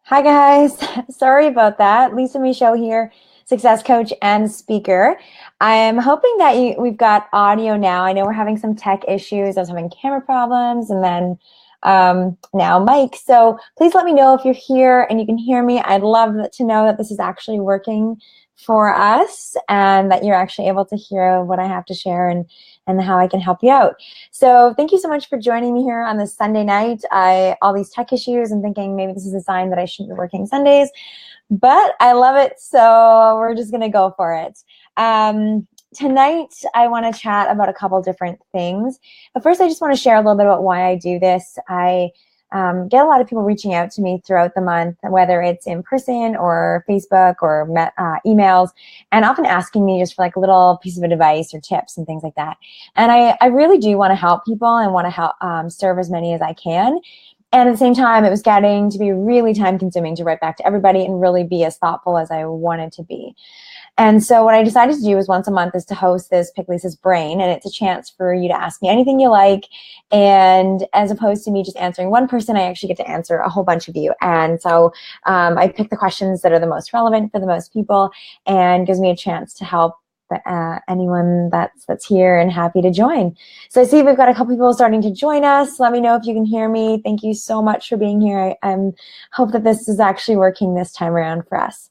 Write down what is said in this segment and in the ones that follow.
Hi guys, sorry about that. Lisa Michaud here, success coach and speaker. I'm hoping that we've got audio now. I know we're having some tech issues. I was having camera problems and then now mic. So please let me know if you're here and you can hear me. I'd love to know that this is actually working for us and that you're actually able to hear what I have to share and how I can help you out. So thank you so much for joining me here on this Sunday night. All these tech issues and thinking maybe this is a sign that I shouldn't be working Sundays, but I love it. So we're just going to go for it. Tonight, I want to chat about a couple different things. But first, I just want to share a little bit about why I do this. I get a lot of people reaching out to me throughout the month, whether it's in person or Facebook or emails, and often asking me just for like a little piece of advice or tips and things like that. And I really do want to help people and want to help serve as many as I can. And at the same time, it was getting to be really time consuming to write back to everybody and really be as thoughtful as I wanted to be. And so what I decided to do is once a month is to host this Pick Lisa's Brain, and it's a chance for you to ask me anything you like. And as opposed to me just answering one person, I actually get to answer a whole bunch of you. And so I pick the questions that are the most relevant for the most people and gives me a chance to help anyone that's here and happy to join. So I see we've got a couple people starting to join us. Let me know if you can hear me. Thank you so much for being here. I hope that this is actually working this time around for us.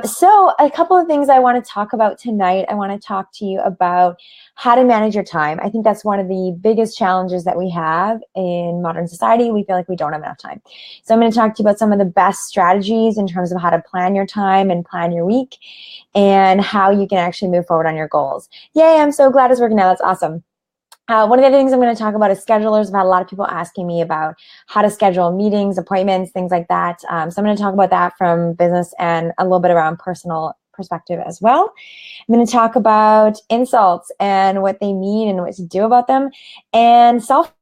So a couple of things I want to talk about tonight. I want to talk to you about how to manage your time. I think that's one of the biggest challenges that we have in modern society. We feel like we don't have enough time. So I'm going to talk to you about some of the best strategies in terms of how to plan your time and plan your week and how you can actually move forward on your goals. Yay, I'm so glad it's working out. That's awesome. One of the other things I'm going to talk about is schedulers. I've had a lot of people asking me about how to schedule meetings, appointments, things like that. So I'm going to talk about that from business and a little bit around personal perspective as well. I'm going to talk about insults and what they mean and what to do about them, and self-care.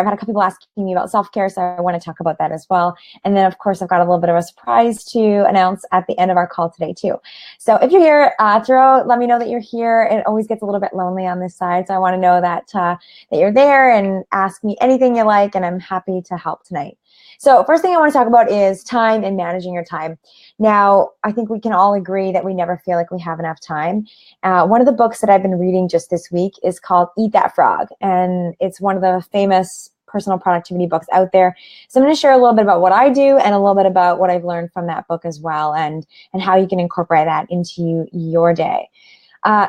I've had a couple people asking me about self-care, so I want to talk about that as well. And then, of course, I've got a little bit of a surprise to announce at the end of our call today, too. So if you're here, let me know that you're here. It always gets a little bit lonely on this side, so I want to know that you're there and ask me anything you like, and I'm happy to help tonight. So first thing I want to talk about is time and managing your time. Now, I think we can all agree that we never feel like we have enough time. One of the books that I've been reading just this week is called Eat That Frog, and it's one of the famous personal productivity books out there. So I'm going to share a little bit about what I do and a little bit about what I've learned from that book as well, and how you can incorporate that into your day.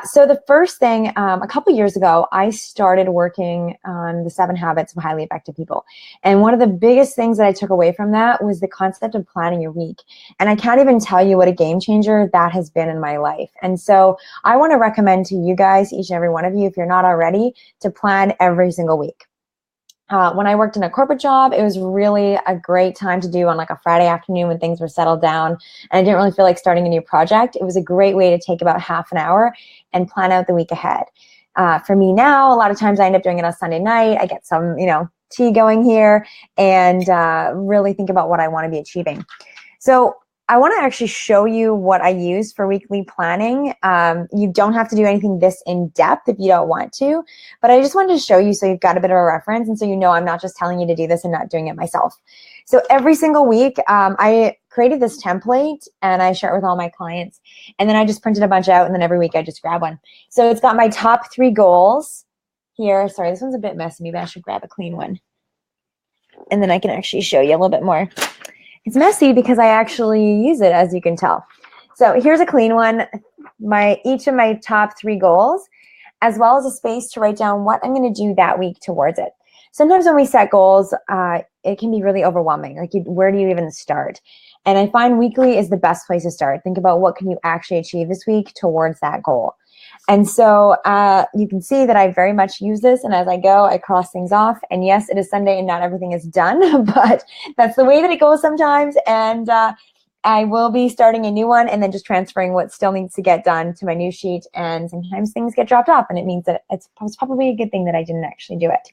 So the first thing, a couple years ago, I started working on the 7 Habits of Highly Effective People. And one of the biggest things that I took away from that was the concept of planning your week. And I can't even tell you what a game changer that has been in my life. And so I want to recommend to you guys, each and every one of you, if you're not already, to plan every single week. When I worked in a corporate job, it was really a great time to do on like a Friday afternoon when things were settled down and I didn't really feel like starting a new project. It was a great way to take about half an hour and plan out the week ahead. For me now, a lot of times I end up doing it on Sunday night. I get some, tea going here and really think about what I want to be achieving. So I want to actually show you what I use for weekly planning. You don't have to do anything this in depth if you don't want to, but I just wanted to show you so you've got a bit of a reference and so you know I'm not just telling you to do this and not doing it myself. So every single week, I created this template and I share it with all my clients, and then I just printed a bunch out, and then every week I just grab one. So it's got my top 3 goals here. Sorry, this one's a bit messy. Maybe I should grab a clean one, and then I can actually show you a little bit more. It's messy because I actually use it, as you can tell. So here's a clean one, each of my top 3 goals, as well as a space to write down what I'm going to do that week towards it. Sometimes when we set goals, it can be really overwhelming. Like, where do you even start? And I find weekly is the best place to start. Think about what can you actually achieve this week towards that goal. And so you can see that I very much use this, and as I go, I cross things off. And yes, it is Sunday and not everything is done, but that's the way that it goes sometimes. And I will be starting a new one and then just transferring what still needs to get done to my new sheet. And sometimes things get dropped off, and it means that it's probably a good thing that I didn't actually do it.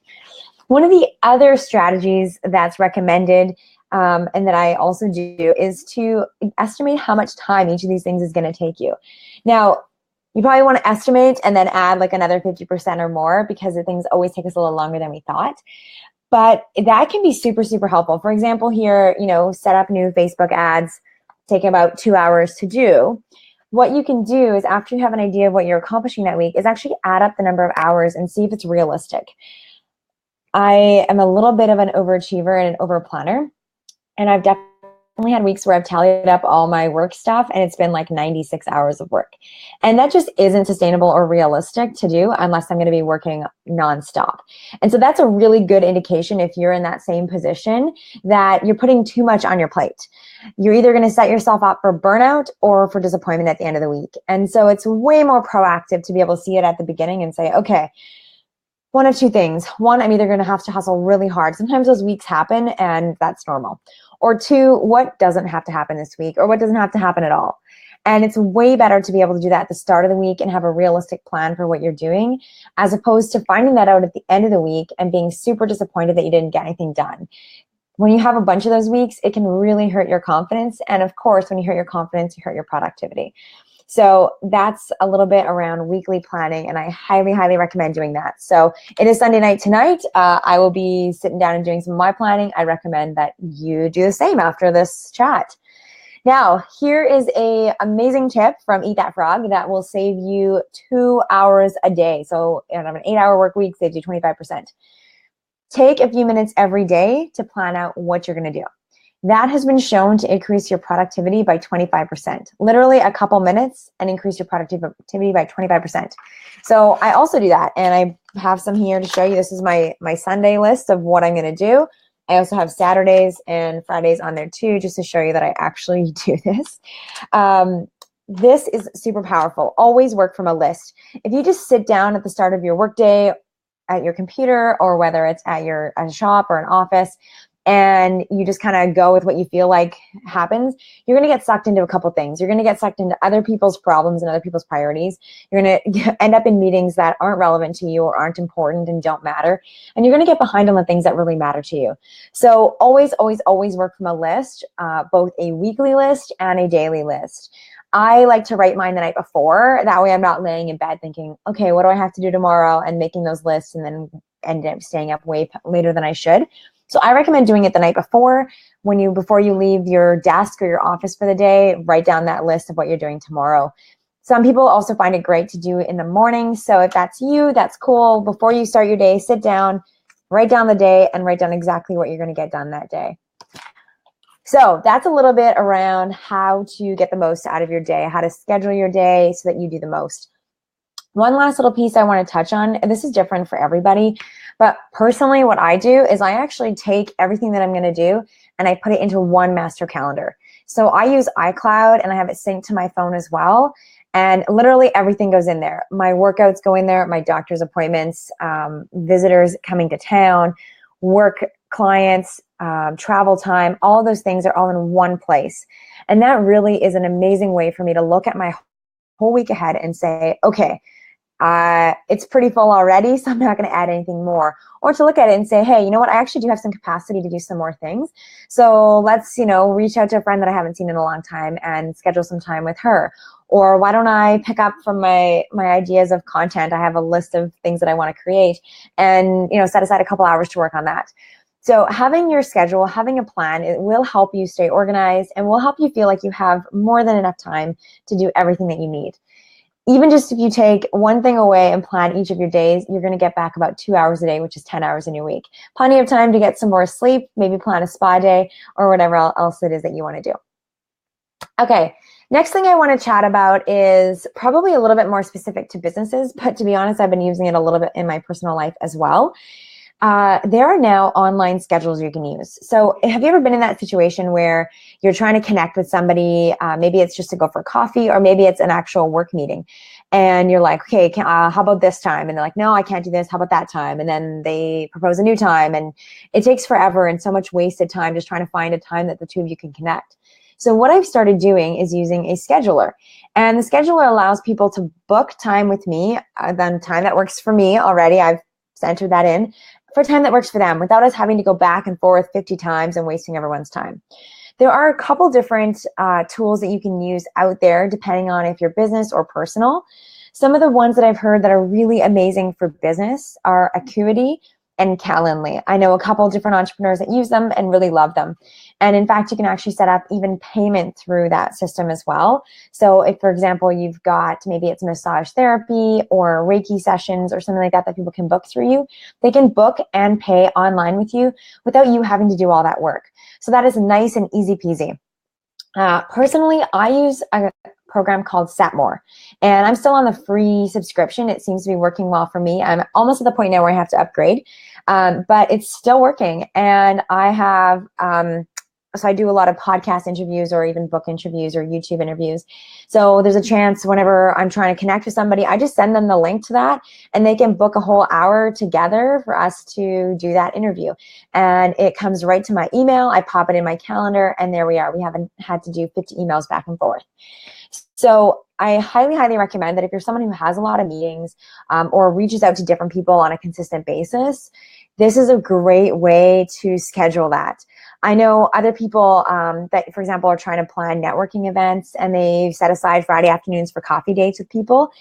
One of the other strategies that's recommended and that I also do is to estimate how much time each of these things is going to take you. Now, you probably want to estimate and then add like another 50% or more, because the things always take us a little longer than we thought. But that can be super, super helpful. For example, here, set up new Facebook ads, take about 2 hours to do. What you can do is, after you have an idea of what you're accomplishing that week, is actually add up the number of hours and see if it's realistic. I am a little bit of an overachiever and an overplanner, and I've definitely had weeks where I've tallied up all my work stuff and it's been like 96 hours of work. And that just isn't sustainable or realistic to do unless I'm going to be working nonstop. And so that's a really good indication, if you're in that same position, that you're putting too much on your plate. You're either going to set yourself up for burnout or for disappointment at the end of the week. And so it's way more proactive to be able to see it at the beginning and say, okay, one of two things. One, I'm either going to have to hustle really hard. Sometimes those weeks happen and that's normal. Or two, what doesn't have to happen this week, or what doesn't have to happen at all. And it's way better to be able to do that at the start of the week and have a realistic plan for what you're doing, as opposed to finding that out at the end of the week and being super disappointed that you didn't get anything done. When you have a bunch of those weeks, it can really hurt your confidence. And of course, when you hurt your confidence, you hurt your productivity. So that's a little bit around weekly planning, and I highly, highly recommend doing that. So it is Sunday night tonight. I will be sitting down and doing some of my planning. I recommend that you do the same after this chat. Now, here is a amazing tip from Eat That Frog that will save you 2 hours a day. So on an 8-hour work week, saves you 25%. Take a few minutes every day to plan out what you're going to do. That has been shown to increase your productivity by 25%. Literally a couple minutes and increase your productivity by 25%. So I also do that, and I have some here to show you. This is my Sunday list of what I'm going to do. I also have Saturdays and Fridays on there too, just to show you that I actually do this. This is super powerful. Always work from a list. If you just sit down at the start of your workday at your computer, or whether it's at a shop or an office, and you just kind of go with what you feel like happens, you're going to get sucked into a couple things. You're going to get sucked into other people's problems and other people's priorities. You're going to end up in meetings that aren't relevant to you or aren't important and don't matter. And you're going to get behind on the things that really matter to you. So always, always, always work from a list, both a weekly list and a daily list. I like to write mine the night before. That way I'm not laying in bed thinking, okay, what do I have to do tomorrow? And making those lists and then end up staying up way later than I should. So I recommend doing it the night before. Before you leave your desk or your office for the day, write down that list of what you're doing tomorrow. Some people also find it great to do it in the morning. So if that's you, that's cool. Before you start your day, sit down, write down the day, and write down exactly what you're going to get done that day. So that's a little bit around how to get the most out of your day, how to schedule your day so that you do the most. One last little piece I want to touch on, and this is different for everybody, but personally what I do is I actually take everything that I'm going to do and I put it into one master calendar. So I use iCloud and I have it synced to my phone as well. And literally everything goes in there. My workouts go in there, my doctor's appointments, visitors coming to town, work clients, travel time, all those things are all in one place. And that really is an amazing way for me to look at my whole week ahead and say, okay, it's pretty full already, so I'm not going to add anything more. Or to look at it and say, hey, you know what? I actually do have some capacity to do some more things. So let's, reach out to a friend that I haven't seen in a long time and schedule some time with her. Or why don't I pick up from my ideas of content? I have a list of things that I want to create and, set aside a couple hours to work on that. So having your schedule, having a plan, it will help you stay organized and will help you feel like you have more than enough time to do everything that you need. Even just if you take one thing away and plan each of your days, you're going to get back about 2 hours a day, which is 10 hours in your week. Plenty of time to get some more sleep, maybe plan a spa day or whatever else it is that you want to do. Okay, next thing I want to chat about is probably a little bit more specific to businesses, but to be honest, I've been using it a little bit in my personal life as well. There are now online schedules you can use. So have you ever been in that situation where you're trying to connect with somebody? Maybe it's just to go for coffee, or maybe it's an actual work meeting. And you're like, okay, how about this time? And they're like, no, I can't do this. How about that time? And then they propose a new time. And it takes forever and so much wasted time just trying to find a time that the two of you can connect. So what I've started doing is using a scheduler. And the scheduler allows people to book time with me, then time that works for me already. I've entered that in, for time that works for them without us having to go back and forth 50 times and wasting everyone's time. There are a couple different tools that you can use out there depending on if you're business or personal. Some of the ones that I've heard that are really amazing for business are Acuity and Calendly. I know a couple different entrepreneurs that use them and really love them. And in fact, you can actually set up even payment through that system as well. So if, for example, you've got, maybe it's massage therapy or Reiki sessions or something like that people can book through you, they can book and pay online with you without you having to do all that work. So that is nice and easy peasy. Personally, I use a program called Setmore, and I'm still on the free subscription. It seems to be working well for me. I'm almost at the point now where I have to upgrade, but it's still working. And I have, so I do a lot of podcast interviews or even book interviews or YouTube interviews. So there's a chance whenever I'm trying to connect with somebody, I just send them the link to that and they can book a whole hour together for us to do that interview. And it comes right to my email. I pop it in my calendar and there we are. We haven't had to do 50 emails back and forth. So I highly, highly recommend that if you're someone who has a lot of meetings or reaches out to different people on a consistent basis, this is a great way to schedule that. I know other people that, for example, are trying to plan networking events and they set aside Friday afternoons for coffee dates with people.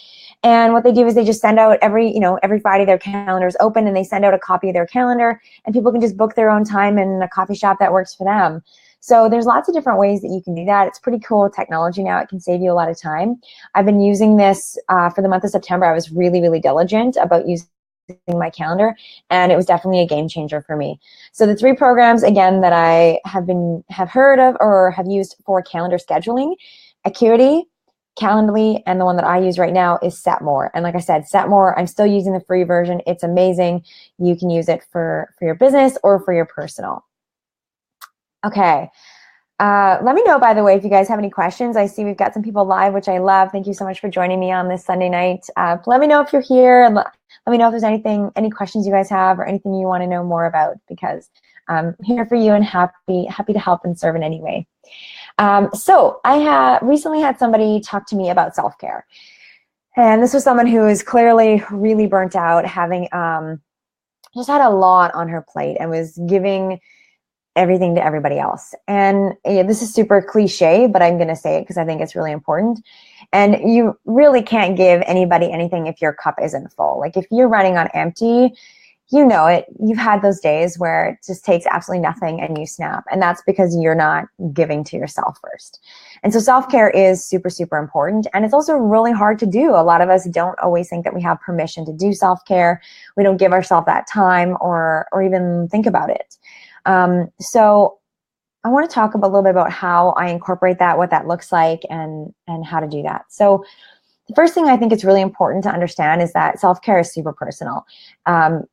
And what they do is they just send out every Friday their calendar is open and they send out a copy of their calendar and people can just book their own time in a coffee shop that works for them. So there's lots of different ways that you can do that. It's pretty cool technology now. It can save you a lot of time. I've been using this for the month of September. I was really, really diligent about using my calendar, and it was definitely a game changer for me. So the 3 programs, again, that I have heard of or have used for calendar scheduling, Acuity, Calendly, and the one that I use right now is Setmore. And like I said, Setmore, I'm still using the free version. It's amazing. You can use it for your business or for your personal. Okay. Let me know, by the way, if you guys have any questions. I see we've got some people live, which I love. Thank you so much for joining me on this Sunday night. Let me know if you're here, and let me know if there's any questions you guys have or anything you want to know more about, because I'm here for you and happy to help and serve in any way. So I recently had somebody talk to me about self-care. And this was someone who is clearly really burnt out, having just had a lot on her plate and was giving everything to everybody else. And this is super cliche, but I'm going to say it because I think it's really important. And you really can't give anybody anything if your cup isn't full. Like if you're running on empty, you know it. You've had those days where it just takes absolutely nothing and you snap. And that's because you're not giving to yourself first. And so self-care is super, super important. And it's also really hard to do. A lot of us don't always think that we have permission to do self-care. We don't give ourselves that time or even think about it. So I want to talk a little bit about how I incorporate that, what that looks like, and how to do that. So the first thing I think it's really important to understand is that self-care is super personal.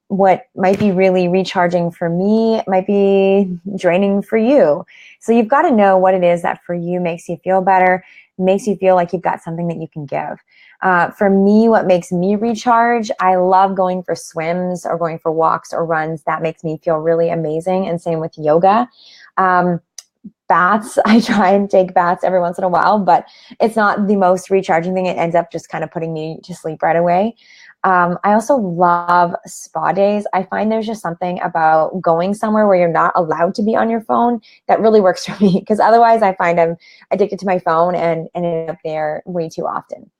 What might be really recharging for me might be draining for you. So you've got to know what it is that for you makes you feel better, makes you feel like you've got something that you can give. For me, what makes me recharge, I love going for swims or going for walks or runs. That makes me feel really amazing. And same with yoga. Baths, I try and take baths every once in a while, but it's not the most recharging thing. It ends up just kind of putting me to sleep right away. I also love spa days. I find there's just something about going somewhere where you're not allowed to be on your phone that really works for me, because otherwise I find I'm addicted to my phone and end up there way too often.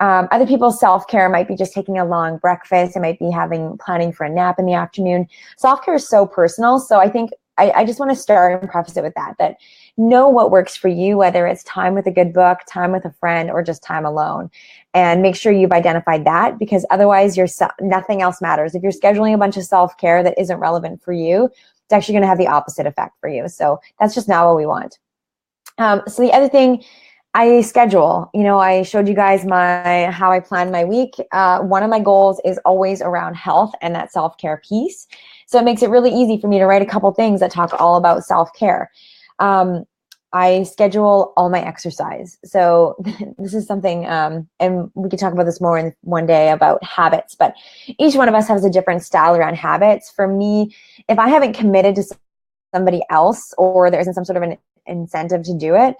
Other people's self-care might be just taking a long breakfast. It might be planning for a nap in the afternoon. Self-care is so personal. So I think I just want to start and preface it with that know what works for you, whether it's time with a good book, time with a friend, or just time alone. And make sure you've identified that, because otherwise nothing else matters. If you're scheduling a bunch of self-care that isn't relevant for you, it's actually going to have the opposite effect for you. So that's just not what we want. So the other thing, I schedule. I showed you guys how I plan my week. One of my goals is always around health and that self-care piece. So it makes it really easy for me to write a couple things that talk all about self-care. I schedule all my exercise. So this is something, and we could talk about this more in one day about habits, but each one of us has a different style around habits. For me, if I haven't committed to somebody else or there isn't some sort of an incentive to do it,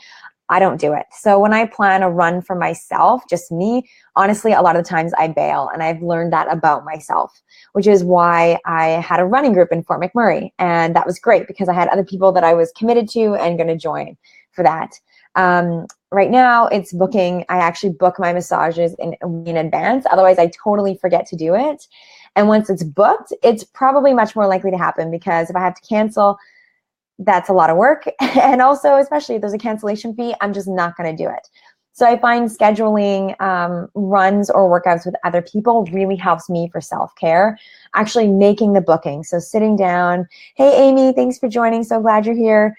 I don't do it. So when I plan a run for myself, just me, honestly, a lot of the times I bail, and I've learned that about myself, which is why I had a running group in Fort McMurray. And that was great because I had other people that I was committed to and going to join for that. Right now it's booking. I actually book my massages in advance. Otherwise I totally forget to do it. And once it's booked, it's probably much more likely to happen, because if I have to cancel, that's a lot of work. And also, especially if there's a cancellation fee, I'm just not going to do it. So I find scheduling runs or workouts with other people really helps me for self-care, actually making the booking. So sitting down, hey, Amy, thanks for joining. So glad you're here.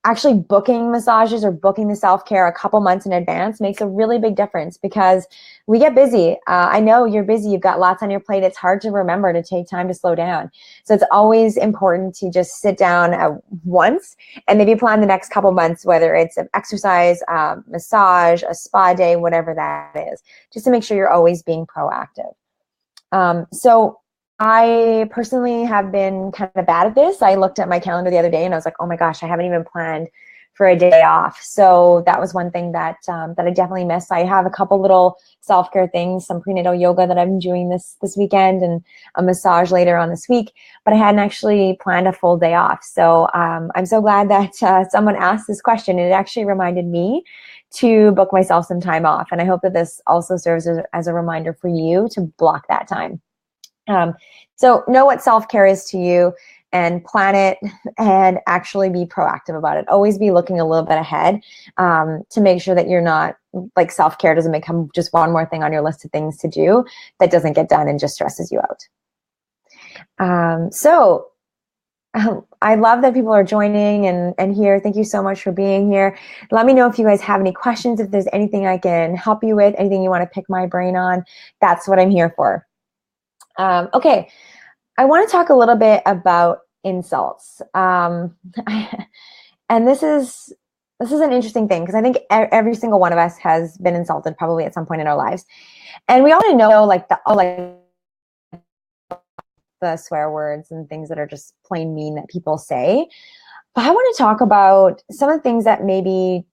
Actually booking massages or booking the self-care a couple months in advance makes a really big difference, because we get busy. I know you're busy. You've got lots on your plate. It's hard to remember to take time to slow down. So it's always important to just sit down at once and maybe plan the next couple months, whether it's an exercise, massage, a spa day, whatever that is, just to make sure you're always being proactive. So I personally have been kind of bad at this. I looked at my calendar the other day and I was like, oh my gosh, I haven't even planned for a day off. So that was one thing that that I definitely missed. I have a couple little self-care things, some prenatal yoga that I'm doing this weekend, and a massage later on this week, but I hadn't actually planned a full day off. So I'm so glad that someone asked this question. It actually reminded me to book myself some time off. And I hope that this also serves as a reminder for you to block that time. So know what self-care is to you and plan it, and actually be proactive about it. Always be looking a little bit ahead to make sure that you're not, like, self-care doesn't become just one more thing on your list of things to do that doesn't get done and just stresses you out. So I love that people are joining and here. Thank you so much for being here. Let me know if you guys have any questions, if there's anything I can help you with, anything you want to pick my brain on. That's what I'm here for. Okay. I want to talk a little bit about insults. And this is an interesting thing, because I think every single one of us has been insulted probably at some point in our lives. And we all know like the swear words and things that are just plain mean that people say. But I want to talk about some of the things that maybe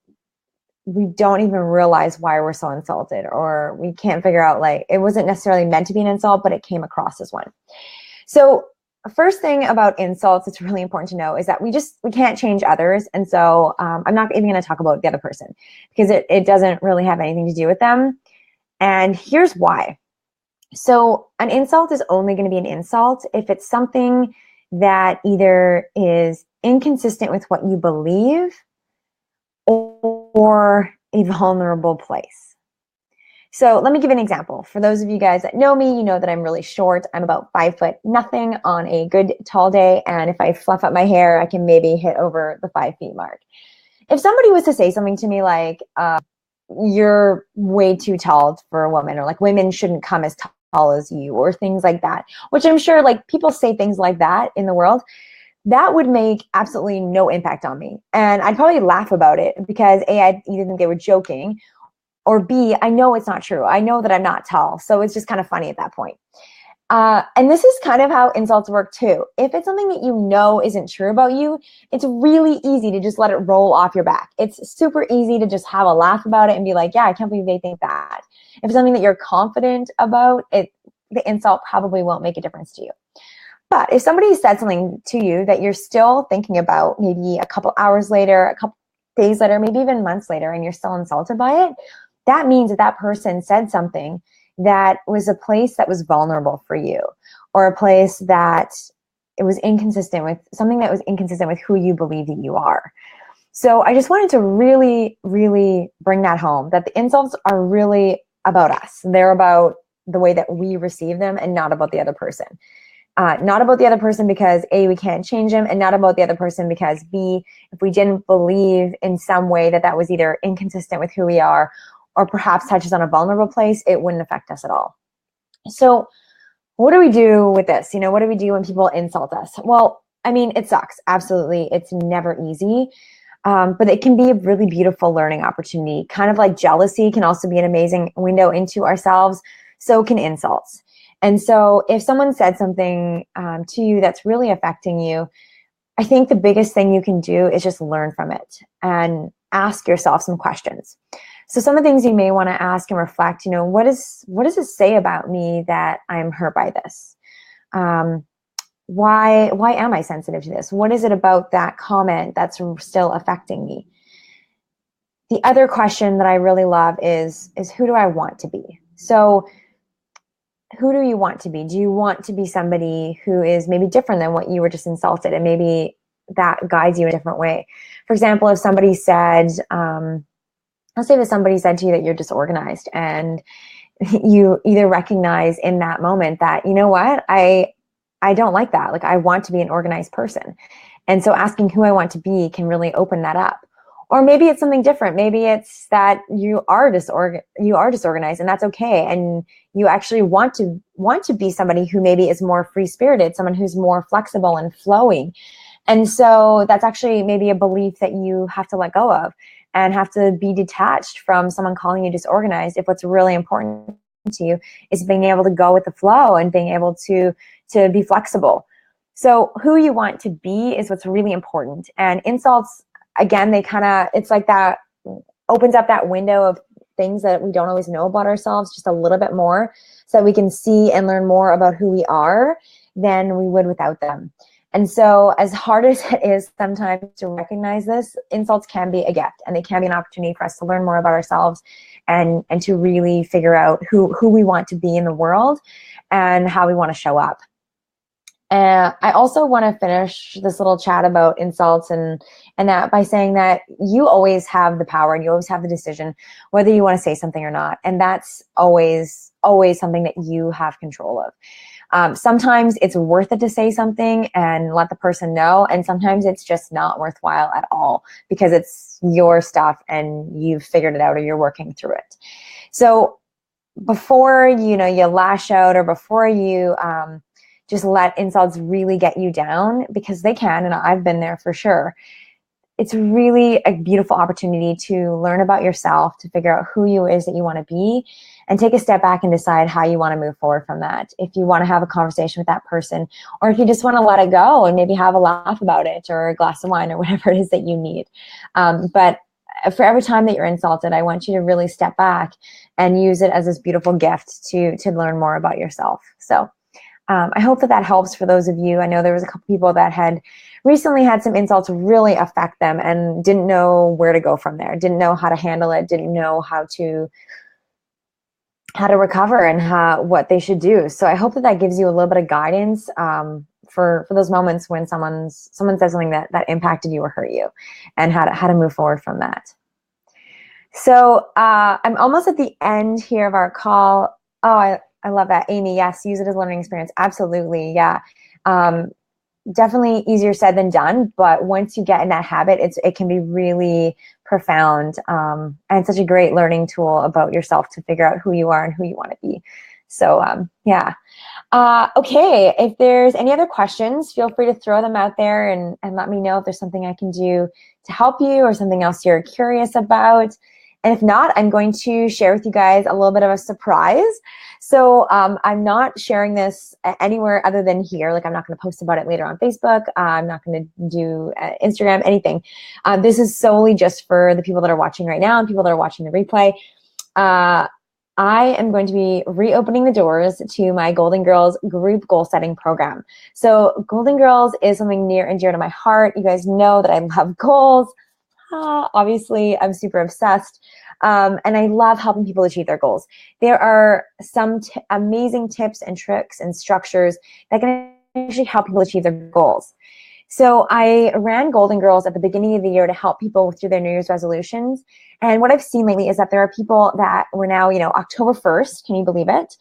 we don't even realize why we're so insulted, or we can't figure out, like, it wasn't necessarily meant to be an insult, but it came across as one. So first thing about insults, it's really important to know, is that we can't change others. And so I'm not even going to talk about the other person, because it doesn't really have anything to do with them. And here's why. So an insult is only going to be an insult if it's something that either is inconsistent with what you believe or a vulnerable place. So let me give an example. For those of you guys that know me, you know that I'm really short. I'm about 5 foot nothing on a good tall day. And if I fluff up my hair, I can maybe hit over the 5 feet mark. If somebody was to say something to me like, you're way too tall for a woman, or like women shouldn't come as tall as you, or things like that, which I'm sure, like, people say things like that in the world, that would make absolutely no impact on me. And I'd probably laugh about it, because A, I'd either think they were joking, or B, I know it's not true. I know that I'm not tall. So it's just kind of funny at that point. And this is kind of how insults work too. If it's something that you know isn't true about you, it's really easy to just let it roll off your back. It's super easy to just have a laugh about it and be like, yeah, I can't believe they think that. If it's something that you're confident about, the insult probably won't make a difference to you. But if somebody said something to you that you're still thinking about, maybe a couple hours later, a couple days later, maybe even months later, and you're still insulted by it, that means that that person said something that was a place that was vulnerable for you, or a place that it was inconsistent with, something that was inconsistent with who you believe that you are. So I just wanted to really, really bring that home, that the insults are really about us. They're about the way that we receive them, and not about the other person. Not about the other person because A, we can't change them, and not about the other person because B, if we didn't believe in some way that that was either inconsistent with who we are, or perhaps touches on a vulnerable place, it wouldn't affect us at all. So what do we do with this? You know, what do we do when people insult us? Well, I mean, it sucks. Absolutely. It's never easy. But it can be a really beautiful learning opportunity. Kind of like jealousy can also be an amazing window into ourselves. So can insults. And so if someone said something to you that's really affecting you, I think the biggest thing you can do is just learn from it and ask yourself some questions. So some of the things you may want to ask and reflect, you know, what does this say about me that I'm hurt by this? Why am I sensitive to this? What is it about that comment that's still affecting me? The other question that I really love is who do I want to be? So who do you want to be? Do you want to be somebody who is maybe different than what you were just insulted, and maybe that guides you in a different way? For example, if somebody said, let's say that somebody said to you that you're disorganized, and you either recognize in that moment that, you know what, I don't like that. Like, I want to be an organized person. And so asking who I want to be can really open that up. Or maybe it's something different. Maybe it's that you are disorganized, and that's okay. And you actually want to be somebody who maybe is more free-spirited, someone who's more flexible and flowing. And so that's actually maybe a belief that you have to let go of and have to be detached from someone calling you disorganized. If what's really important to you is being able to go with the flow and being able to be flexible. So who you want to be is what's really important. And insults, again, it's like that opens up that window of things that we don't always know about ourselves just a little bit more, so that we can see and learn more about who we are than we would without them. And so as hard as it is sometimes to recognize this, insults can be a gift, and they can be an opportunity for us to learn more about ourselves and to really figure out who we want to be in the world and how we want to show up. I also want to finish this little chat about insults and that by saying that you always have the power and you always have the decision whether you want to say something or not. And that's always something that you have control of. Sometimes it's worth it to say something and let the person know, and sometimes it's just not worthwhile at all because it's your stuff and you've figured it out or you're working through it. So before you lash out, or before you just let insults really get you down, because they can, and I've been there for sure, it's really a beautiful opportunity to learn about yourself, to figure out who you is that you want to be, and take a step back and decide how you want to move forward from that. If you want to have a conversation with that person, or if you just want to let it go and maybe have a laugh about it, or a glass of wine, or whatever it is that you need. But for every time that you're insulted, I want you to really step back and use it as this beautiful gift to learn more about yourself. So I hope that helps for those of you. I know there was a couple people that had recently had some insults really affect them and didn't know where to go from there, didn't know how to handle it, didn't know how to recover and what they should do. So I hope that gives you a little bit of guidance for those moments when someone says something that impacted you or hurt you, and how to move forward from that. So I'm almost at the end here of our call. Oh, I love that, Amy. Yes, use it as a learning experience. Absolutely, yeah. Definitely easier said than done, but once you get in that habit, it can be really profound, and it's such a great learning tool about yourself to figure out who you are and who you want to be. So yeah. Okay, if there's any other questions, feel free to throw them out there and let me know if there's something I can do to help you or something else you're curious about. And if not, I'm going to share with you guys a little bit of a surprise. So I'm not sharing this anywhere other than here. Like, I'm not going to post about it later on Facebook. I'm not going to do Instagram, anything. This is solely just for the people that are watching right now and people that are watching the replay. I am going to be reopening the doors to my Golden Girls group goal setting program. So Golden Girls is something near and dear to my heart. You guys know that I love goals. Obviously, I'm super obsessed, and I love helping people achieve their goals. There are some amazing tips and tricks and structures that can actually help people achieve their goals. So I ran Golden Girls at the beginning of the year to help people through their New Year's resolutions. And what I've seen lately is that there are people that were now, October 1st, can you believe it,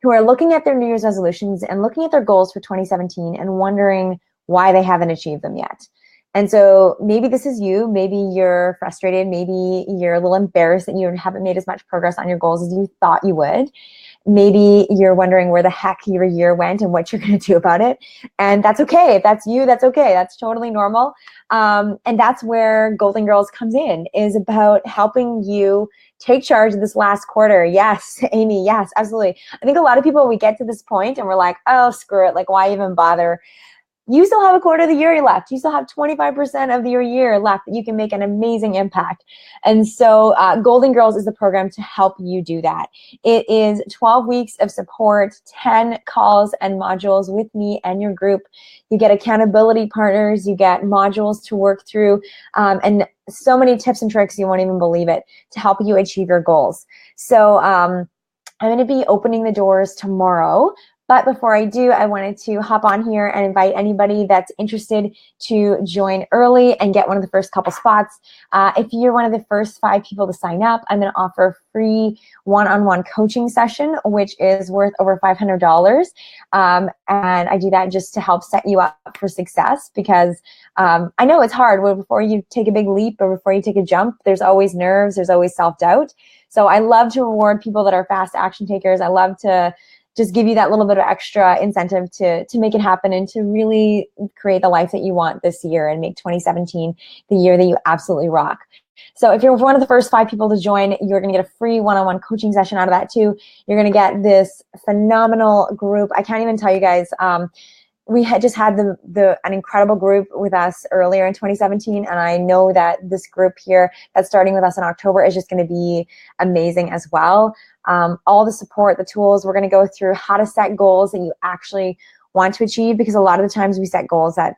who are looking at their New Year's resolutions and looking at their goals for 2017 and wondering why they haven't achieved them yet. And so maybe this is you, maybe you're frustrated, maybe you're a little embarrassed that you haven't made as much progress on your goals as you thought you would. Maybe you're wondering where the heck your year went and what you're going to do about it. And that's okay. If that's you, that's okay. That's totally normal. And that's where Golden Girls comes in, is about helping you take charge of this last quarter. Yes, Amy, yes, absolutely. I think a lot of people, we get to this point and we're like, oh, screw it. Like, why even bother? You still have a quarter of the year left. You still have 25% of your year left that you can make an amazing impact. And so Golden Girls is the program to help you do that. It is 12 weeks of support, 10 calls and modules with me and your group. You get accountability partners, you get modules to work through, and so many tips and tricks, you won't even believe it, to help you achieve your goals. So I'm going to be opening the doors tomorrow. But before I do, I wanted to hop on here and invite anybody that's interested to join early and get one of the first couple spots. If you're one of the first 5 people to sign up, I'm going to offer a free one-on-one coaching session, which is worth over $500. And I do that just to help set you up for success, because I know it's hard. Before you take a big leap or before you take a jump, there's always nerves, there's always self-doubt. So I love to reward people that are fast action takers. I love to just give you that little bit of extra incentive to make it happen and to really create the life that you want this year and make 2017 the year that you absolutely rock. So if you're one of the first 5 people to join, you're going to get a free one-on-one coaching session out of that too. You're going to get this phenomenal group. I can't even tell you guys, we had just had an incredible group with us earlier in 2017, and I know that this group here that's starting with us in October is just going to be amazing as well. All the support, the tools, we're going to go through how to set goals that you actually want to achieve, because a lot of the times we set goals that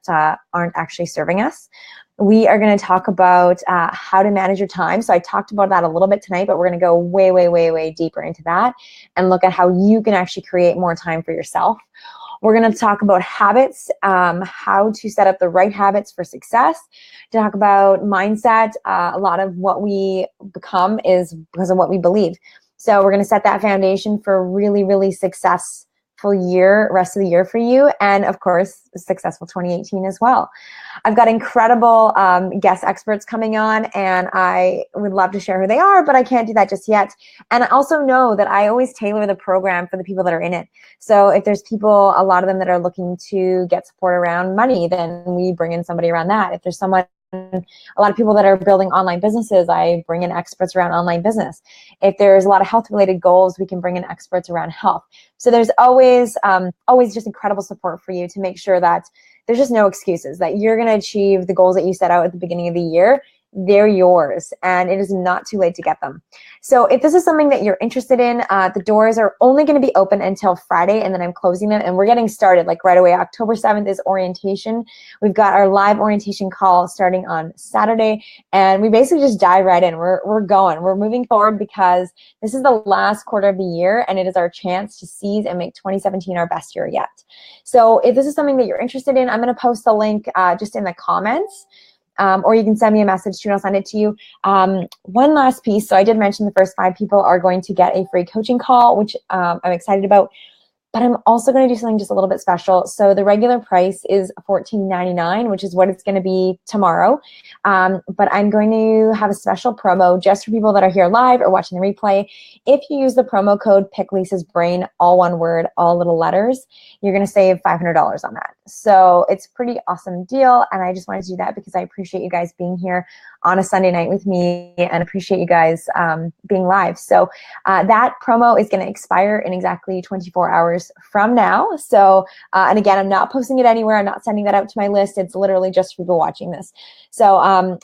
aren't actually serving us. We are going to talk about how to manage your time. So I talked about that a little bit tonight, but we're going to go way, way, way, way deeper into that and look at how you can actually create more time for yourself. We're going to talk about habits, how to set up the right habits for success. To talk about mindset. A lot of what we become is because of what we believe. So we're going to set that foundation for a really, really successful year, rest of the year for you. And of course, a successful 2018 as well. I've got incredible guest experts coming on, and I would love to share who they are, but I can't do that just yet. And I also know that I always tailor the program for the people that are in it. So if there's people, a lot of them that are looking to get support around money, then we bring in somebody around that. If there's someone, a lot of people that are building online businesses, I bring in experts around online business. If there's a lot of health related goals, we can bring in experts around health. So there's always just incredible support for you to make sure that there's just no excuses, that you're going to achieve the goals that you set out at the beginning of the year. They're yours, and it is not too late to get them. So if this is something that you're interested in, the doors are only going to be open until Friday, and then I'm closing them, and we're getting started like right away. October 7th is orientation. We've got our live orientation call starting on Saturday, and we basically just dive right in. We're going. We're moving forward because this is the last quarter of the year, and it is our chance to seize and make 2017 our best year yet. So if this is something that you're interested in, I'm going to post the link just in the comments. Or you can send me a message too, and I'll send it to you. One last piece. So I did mention the first 5 people are going to get a free coaching call, which I'm excited about. But I'm also going to do something just a little bit special. So the regular price is $14.99, which is what it's going to be tomorrow. But I'm going to have a special promo just for people that are here live or watching the replay. If you use the promo code PickLisa's-Brain, all one word, all little letters, you're going to save $500 on that. So it's a pretty awesome deal. And I just wanted to do that because I appreciate you guys being here on a Sunday night with me and appreciate you guys being live. So that promo is going to expire in exactly 24 hours from now. So, and again, I'm not posting it anywhere. I'm not sending that out to my list. It's literally just for people watching this. So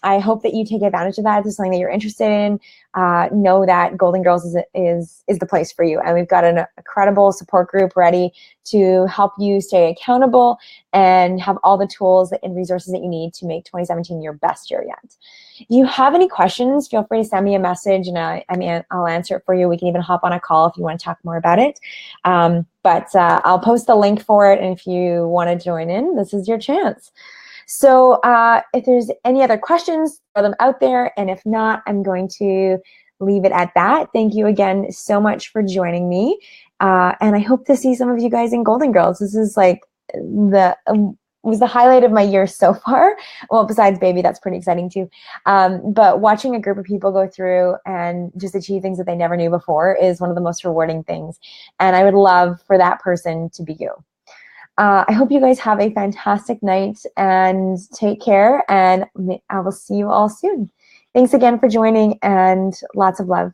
I hope that you take advantage of that. If it's something that you're interested in, know that Golden Girls is the place for you. And we've got an incredible support group ready to help you stay accountable and have all the tools and resources that you need to make 2017 your best year yet. If you have any questions, feel free to send me a message, and I'll answer it for you. We can even hop on a call if you want to talk more about it. But I'll post the link for it, and if you want to join in, this is your chance. So if there's any other questions, throw them out there, and if not, I'm going to leave it at that. Thank you again so much for joining me, and I hope to see some of you guys in Golden Girls. This is like was the highlight of my year so far. Well, besides baby, that's pretty exciting too. But watching a group of people go through and just achieve things that they never knew before is one of the most rewarding things. And I would love for that person to be you. I hope you guys have a fantastic night and take care, and I will see you all soon. Thanks again for joining, and lots of love.